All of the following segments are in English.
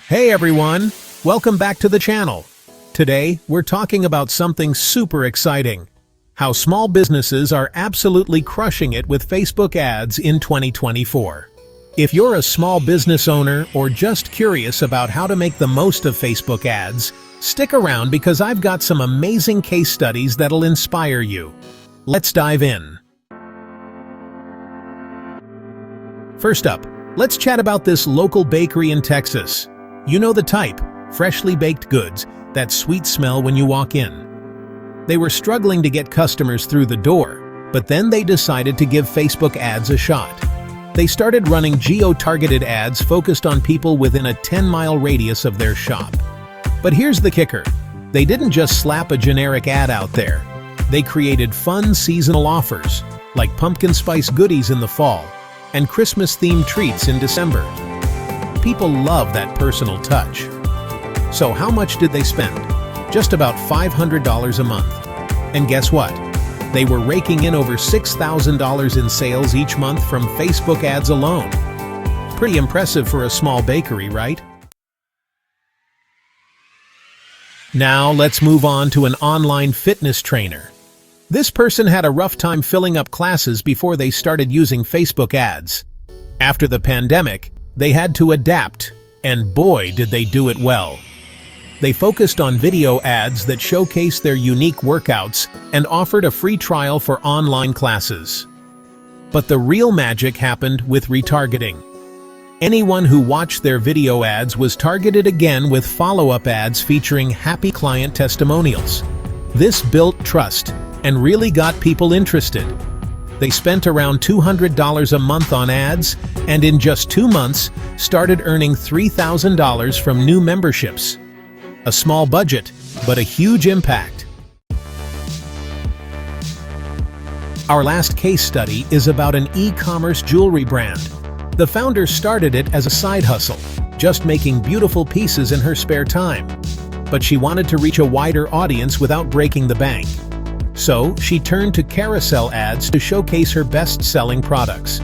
Hey everyone, welcome back to the channel. Today, we're talking about something super exciting. How small businesses are absolutely crushing it with Facebook ads in 2024. If you're a small business owner or just curious about how to make the most of Facebook ads, stick around because I've got some amazing case studies that'll inspire you. Let's dive in. First up, let's chat about this local bakery in Texas. You know the type, freshly baked goods, that sweet smell when you walk in. They were struggling to get customers through the door, but then they decided to give Facebook ads a shot. They started running geo-targeted ads focused on people within a 10-mile radius of their shop. But here's the kicker. They didn't just slap a generic ad out there. They created fun seasonal offers, like pumpkin spice goodies in the fall and Christmas-themed treats in December. People love that personal touch. So how much did they spend? Just about $500 a month. And guess what? They were raking in over $6,000 in sales each month from Facebook ads alone. Pretty impressive for a small bakery, right? Now let's move on to an online fitness trainer. This person had a rough time filling up classes before they started using Facebook ads. After the pandemic, they had to adapt, and boy did they do it well. They focused on video ads that showcased their unique workouts and offered a free trial for online classes. But the real magic happened with retargeting. Anyone who watched their video ads was targeted again with follow-up ads featuring happy client testimonials. This built trust and really got people interested. They spent around $200 a month on ads, and in just 2 months, started earning $3,000 from new memberships. A small budget, but a huge impact. Our last case study is about an e-commerce jewelry brand. The founder started it as a side hustle, just making beautiful pieces in her spare time. But she wanted to reach a wider audience without breaking the bank. So, she turned to carousel ads to showcase her best-selling products.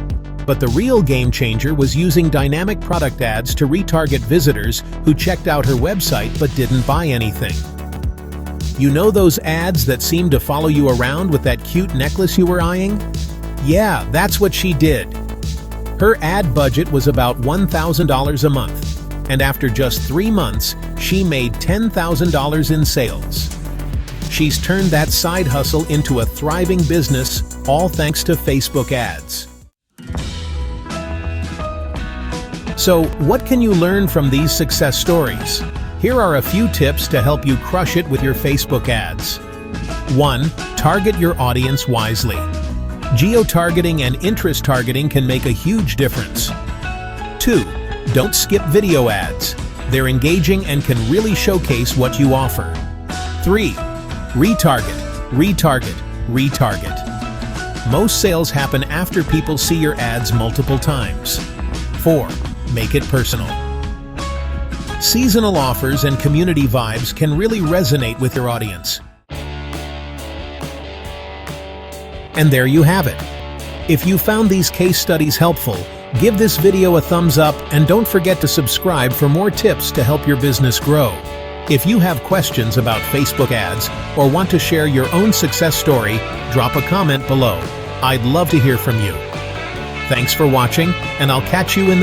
But the real game changer was using dynamic product ads to retarget visitors who checked out her website but didn't buy anything. You know those ads that seem to follow you around with that cute necklace you were eyeing? Yeah, that's what she did. Her ad budget was about $1,000 a month, and after just 3 months, she made $10,000 in sales. She's turned that side hustle into a thriving business, all thanks to Facebook ads. So, what can you learn from these success stories? Here are a few tips to help you crush it with your Facebook ads. 1. Target your audience wisely. Geo-targeting and interest targeting can make a huge difference. 2. Don't skip video ads. They're engaging and can really showcase what you offer. 3. Retarget, retarget, retarget. Most sales happen after people see your ads multiple times. 4. Make it personal. Seasonal offers and community vibes can really resonate with your audience. And there you have it. If you found these case studies helpful, give this video a thumbs up and don't forget to subscribe for more tips to help your business grow. If you have questions about Facebook ads or want to share your own success story, drop a comment below. I'd love to hear from you. Thanks for watching, and I'll catch you in the next